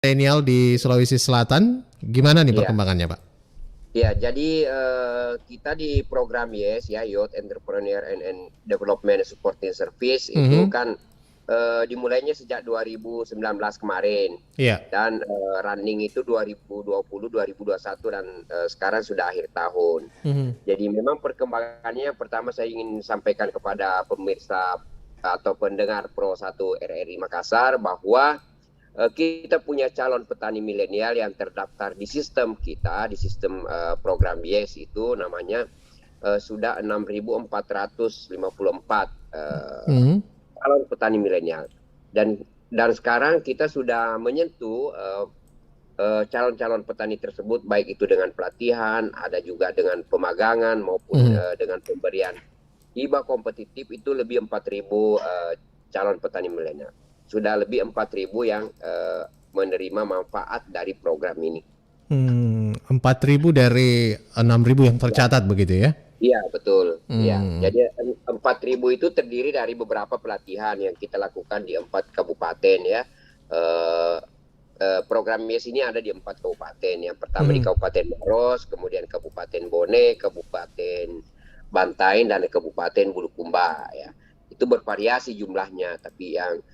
milenial di Sulawesi Selatan, gimana nih Iya, perkembangannya, Pak? iya. Jadi kita di program YES ya, Youth Entrepreneur and Development Supporting Service itu Mhm. kan dimulainya sejak 2019 kemarin Iya. dan running itu 2020, 2021 dan sekarang sudah akhir tahun. Mhm. Jadi memang perkembangannya pertama saya ingin sampaikan kepada pemirsa atau pendengar Pro 1 RRI Makassar bahwa kita punya calon petani milenial yang terdaftar di sistem kita, di sistem program YES itu namanya sudah 6.454 Mhm. calon petani milenial. Dan sekarang kita sudah menyentuh calon-calon petani tersebut baik itu dengan pelatihan, ada juga dengan pemagangan maupun Mhm. dengan pemberian hibah kompetitif itu lebih 4.000 calon petani milenial. Sudah lebih 4.000 yang menerima manfaat dari program ini. 4.000 dari 6.000 yang Ya, tercatat begitu ya? iya betul. Ya, Hmm. jadi 4.000 itu terdiri dari beberapa pelatihan yang kita lakukan di 4 kabupaten ya. Eh, Program MES ini ada di 4 kabupaten. Yang pertama di Mhm. Kabupaten Maros, kemudian Kabupaten Bone, Kabupaten Bantaeng, dan Kabupaten Bulukumba ya. Itu bervariasi jumlahnya, tapi yang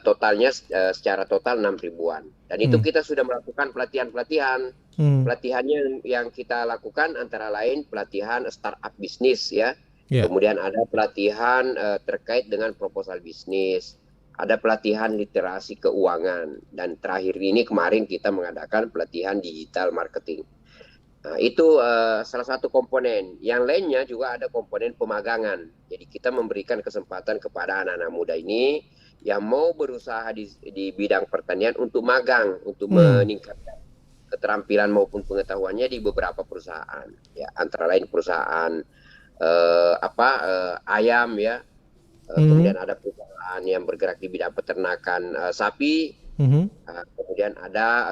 totalnya secara total 6.000-an. Dan itu Mhm. kita sudah melakukan pelatihan-pelatihan. Mhm. Pelatihannya yang kita lakukan antara lain pelatihan startup bisnis ya. Ya. Kemudian ada pelatihan terkait dengan proposal bisnis, ada pelatihan literasi keuangan, dan terakhir ini kemarin kita mengadakan pelatihan digital marketing. Nah, itu salah satu komponen. Yang lainnya juga ada komponen pemagangan. Jadi kita memberikan kesempatan kepada anak-anak muda ini yang mau berusaha di bidang pertanian untuk magang, untuk Mhm. meningkatkan keterampilan maupun pengetahuannya di beberapa perusahaan. Ya, antara lain perusahaan ayam ya. Mhm. Kemudian ada perusahaan yang bergerak di bidang peternakan sapi. Mhm. Kemudian ada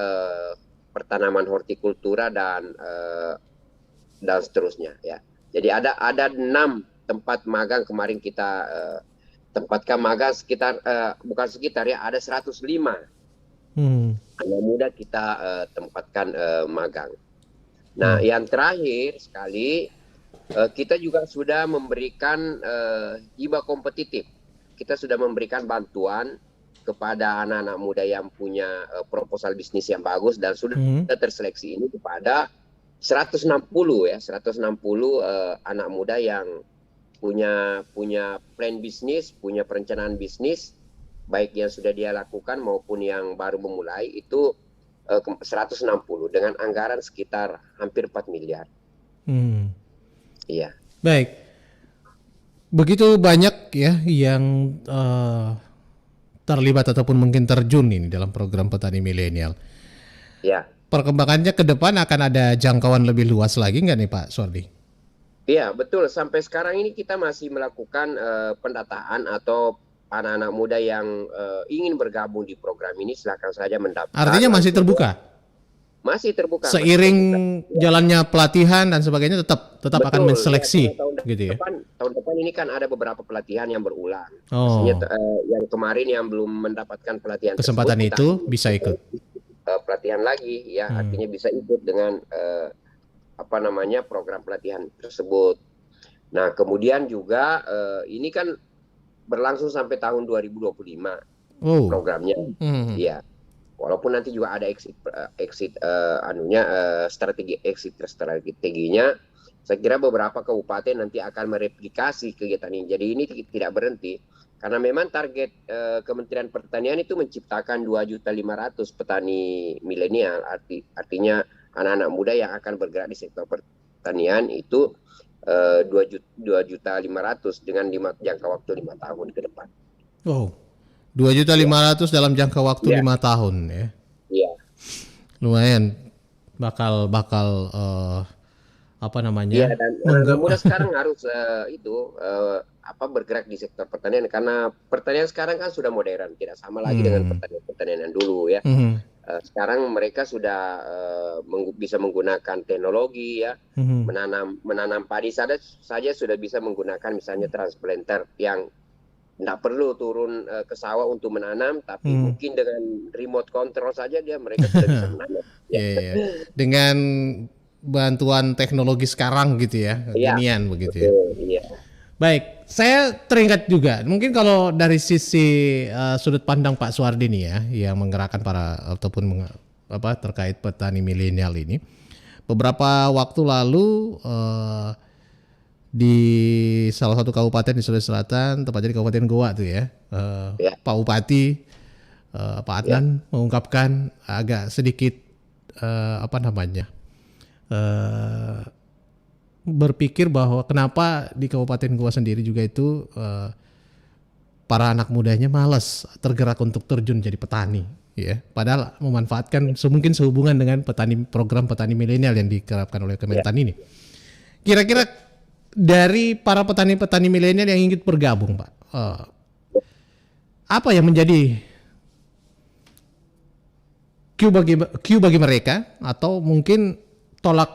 pertanaman hortikultura dan seterusnya ya. Jadi ada 6 tempat magang kemarin kita tempatkan magang sekitar bukan sekitar ya, ada 105 Mhm. anak muda kita tempatkan magang. Nah, Oh. yang terakhir sekali kita juga sudah memberikan hibah kompetitif. Kita sudah memberikan bantuan kepada anak-anak muda yang punya proposal bisnis yang bagus dan sudah Mhm. terseleksi ini kepada 160 ya, 160 anak muda yang punya punya plan bisnis, punya perencanaan bisnis, baik yang sudah dia lakukan maupun yang baru memulai itu 160 dengan anggaran sekitar hampir 4 miliar. Mhm. Iya, Baik. Begitu banyak ya yang terlibat ataupun mungkin terjun ini dalam program petani milenial. iya. Perkembangannya ke depan akan ada jangkauan lebih luas lagi nggak nih Pak Sordi? Iya, betul. Sampai sekarang ini kita masih melakukan pendataan atau anak-anak muda yang ingin bergabung di program ini silakan saja mendaftar Artinya masih langsung ya. terbuka. Masih terbuka, masih Seiring terbuka. Ya, jalannya pelatihan dan sebagainya tetap akan betul. Ya, karena menseleksi gitu ya. tahun depan ini kan ada beberapa pelatihan yang berulang. Pastinya Oh, yang kemarin yang belum mendapatkan pelatihan tersebut kesempatan kita akan itu bisa memberikan ikut. pelatihan lagi ya, Hmm. artinya bisa ikut dengan program pelatihan tersebut. Nah, kemudian juga ini kan berlangsung sampai tahun 2025 Oh. programnya. Hmm. Iya. Walaupun nanti juga ada exit strategi exit strateginya, saya kira beberapa kabupaten nanti akan mereplikasi kegiatan ini. Jadi ini tidak berhenti karena memang target Kementerian Pertanian itu menciptakan 2.500.000 petani milenial, artinya anak-anak muda yang akan bergerak di sektor pertanian itu 2.500.000 dengan jangka waktu 5 tahun ke depan. Oh, 2.500.000 dalam jangka waktu Ya, 5 tahun ya. ya, Lumayan bakal bakal apa ya. namanya? Dan anak-anak muda sekarang harus bergerak di sektor pertanian karena pertanian sekarang kan sudah modern, tidak sama lagi dengan Hmm. pertanian-pertanian yang dulu ya. Hmm. Sekarang mereka sudah bisa menggunakan teknologi ya, Hmm. menanam padi saja sudah bisa menggunakan misalnya transplanter yang nggak perlu turun ke sawah untuk menanam, tapi Hmm. mungkin dengan remote control saja mereka sudah bisa menanam. Ya, Iya, iya. Dengan bantuan teknologi sekarang gitu ya, iya, kekinian begitu ya. betul, iya, Baik, saya teringat juga, mungkin kalau dari sisi sudut pandang Pak Suwardi nih ya, yang menggerakkan para ataupun terkait petani milenial ini, beberapa waktu lalu di salah satu kabupaten di Sulawesi Selatan, tepatnya di Kabupaten Goa tuh ya, ya, Pak Bupati Pak ya, Adnan mengungkapkan agak sedikit apa namanya eh, berpikir bahwa kenapa di Kabupaten Goa sendiri juga itu para anak mudanya malas tergerak untuk terjun jadi petani ya padahal memanfaatkan semungkin sehubungan dengan program petani milenial yang diterapkan oleh ya. Kementan ini. Kira-kira dari para petani-petani milenial yang ingin bergabung Pak, apa yang menjadi Q bagi mereka atau mungkin tolak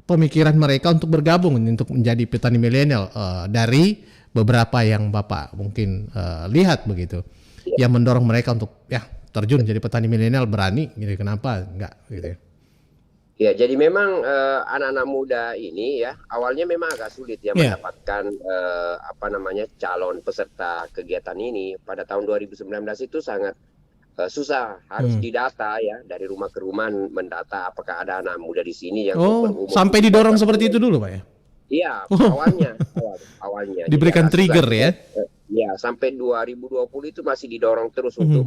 pemikiran mereka untuk bergabung untuk menjadi petani milenial dari beberapa yang Bapak mungkin lihat begitu yang mendorong mereka untuk ya terjun jadi petani milenial berani gitu kenapa enggak gitu ya. Ya, jadi memang anak-anak muda ini ya awalnya memang agak sulit ya Ya. mendapatkan calon peserta kegiatan ini. Pada tahun 2019 itu sangat susah, harus didata ya dari rumah ke rumah mendata apakah ada anak muda di sini yang Oh, berumur sampai didorong seperti itu dulu Pak ya. Iya, awalnya. Jadi Diberikan agak susah. trigger ya. Ya, sampai 2020 itu masih didorong terus untuk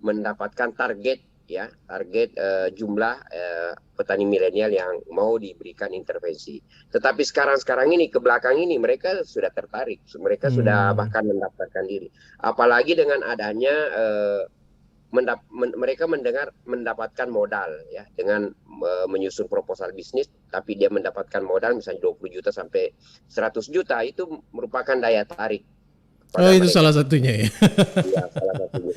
mendapatkan target jumlah petani milenial yang mau diberikan intervensi. Tetapi sekarang ini ke belakang ini mereka sudah tertarik, mereka sudah bahkan mendaftarkan diri. Apalagi dengan adanya mereka mendapatkan modal ya dengan menyusun proposal bisnis, tapi dia mendapatkan modal misalnya 20 juta sampai 100 juta itu merupakan daya tarik. Oh itu mereka. Salah satunya ya. Iya, salah satunya.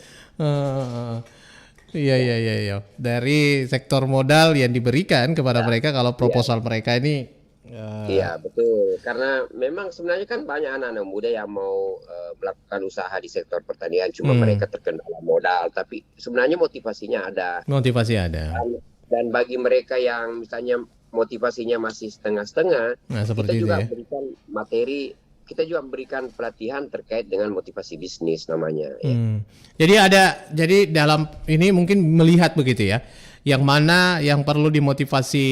Iya. Dari sektor modal yang diberikan kepada mereka kalau proposal mereka ini. Iya betul. Karena memang sebenarnya kan banyak anak-anak muda yang mau melakukan usaha di sektor pertanian, cuma mereka terkendala modal. Tapi sebenarnya motivasinya ada. Motivasi ada. Dan bagi mereka yang misalnya motivasinya masih setengah-setengah, kita juga berikan materi. Kita juga memberikan pelatihan terkait dengan motivasi bisnis namanya. Ya. Jadi dalam ini mungkin melihat begitu ya, yang mana yang perlu dimotivasi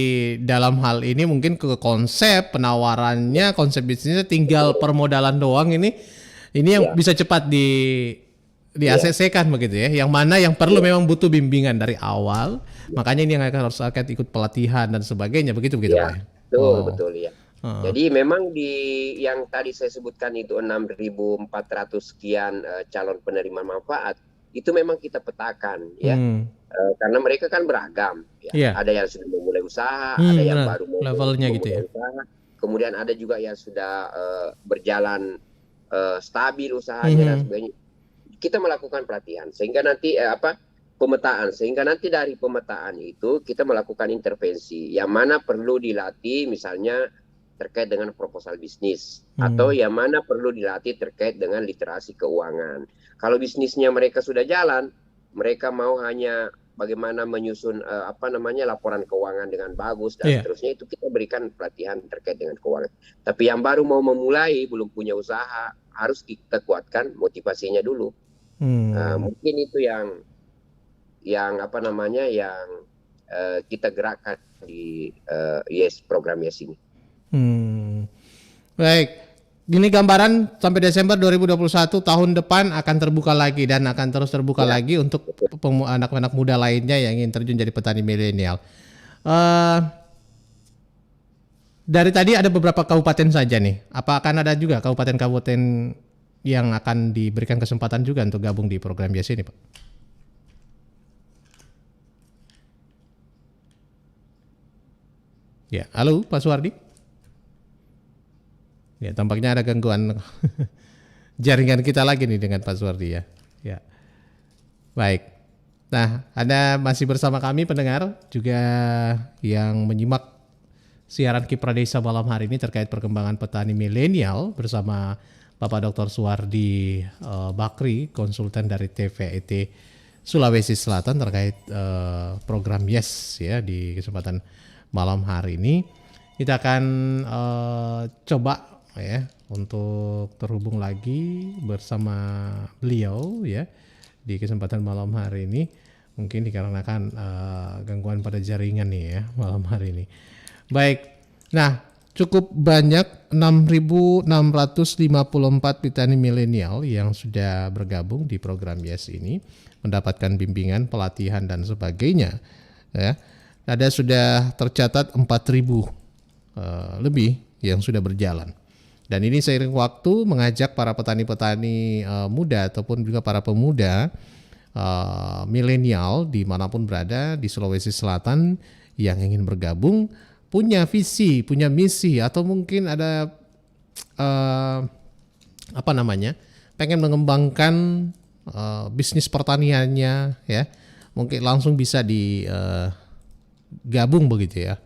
dalam hal ini mungkin ke konsep penawarannya, konsep bisnisnya, tinggal permodalan doang ini yang bisa cepat di ACC-kan begitu ya. Yang mana yang perlu memang butuh bimbingan dari awal, makanya ini yang harus ikut pelatihan dan sebagainya begitu Pak. Betul ya. Jadi memang yang tadi saya sebutkan itu 6.400 sekian calon penerima manfaat itu memang kita petakan ya, karena mereka kan beragam ya. Ada yang sudah memulai usaha, ada yang baru levelnya gitu ya. Usaha, kemudian ada juga yang sudah berjalan stabil usahanya dan sebagainya. Kita melakukan pelatihan sehingga nanti pemetaan, sehingga nanti dari pemetaan itu kita melakukan intervensi yang mana perlu dilatih misalnya terkait dengan proposal bisnis atau yang mana perlu dilatih terkait dengan literasi keuangan. Kalau bisnisnya mereka sudah jalan, mereka mau hanya bagaimana menyusun laporan keuangan dengan bagus dan seterusnya, itu kita berikan pelatihan terkait dengan keuangan. Tapi yang baru mau memulai, belum punya usaha, harus kita kuatkan motivasinya dulu. Mungkin itu yang kita gerakkan di program YES ini. Baik, ini gambaran sampai Desember 2021 tahun depan akan terbuka lagi dan akan terus terbuka lagi untuk anak-anak muda lainnya yang ingin terjun jadi petani milenial. Dari tadi ada beberapa kabupaten saja nih. Apa akan ada juga kabupaten-kabupaten yang akan diberikan kesempatan juga untuk gabung di program biasa ini, Pak? Ya, halo Pak Suwardi. Ya, tampaknya ada gangguan jaringan kita lagi nih dengan Pak Suwardi ya. Ya. Baik. Nah, Anda masih bersama kami pendengar juga yang menyimak siaran Kipra Desa malam hari ini terkait perkembangan petani milenial bersama Bapak Dr. Suwardi Bakri, konsultan dari TVET Sulawesi Selatan terkait program YES ya di kesempatan malam hari ini. Kita akan coba ya untuk terhubung lagi bersama beliau ya di kesempatan malam hari ini. Mungkin dikarenakan gangguan pada jaringan nih ya malam hari ini. Baik, nah cukup banyak 6.654 petani milenial yang sudah bergabung di program YES ini, mendapatkan bimbingan, pelatihan dan sebagainya. Ya, ada sudah tercatat 4.000 lebih yang sudah berjalan. Dan ini seiring waktu mengajak para petani-petani muda ataupun juga para pemuda milenial dimanapun berada di Sulawesi Selatan yang ingin bergabung, punya visi, punya misi, atau mungkin ada pengen mengembangkan bisnis pertaniannya ya, mungkin langsung bisa digabung begitu ya,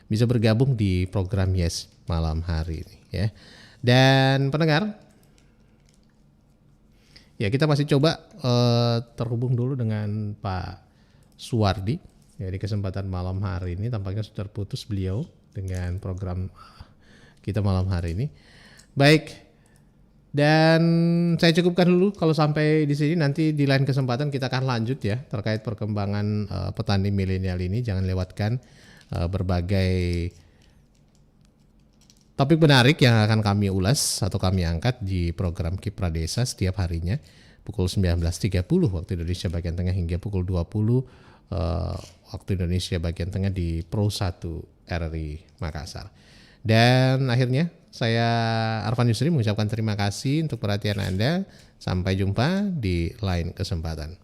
bisa bergabung di program YES malam hari ini ya. Dan pendengar, ya kita masih coba terhubung dulu dengan Pak Suwardi ya di kesempatan malam hari ini. Tampaknya sudah terputus beliau dengan program kita malam hari ini. Baik, dan saya cukupkan dulu kalau sampai di sini. Nanti di lain kesempatan kita akan lanjut ya terkait perkembangan petani milenial ini. Jangan lewatkan berbagai topik menarik yang akan kami ulas atau kami angkat di program Kiprah Desa setiap harinya pukul 19.30 waktu Indonesia bagian tengah hingga pukul 20 waktu Indonesia bagian tengah di Pro 1 RRI Makassar. Dan akhirnya saya Arfan Yusri mengucapkan terima kasih untuk perhatian Anda. Sampai jumpa di lain kesempatan.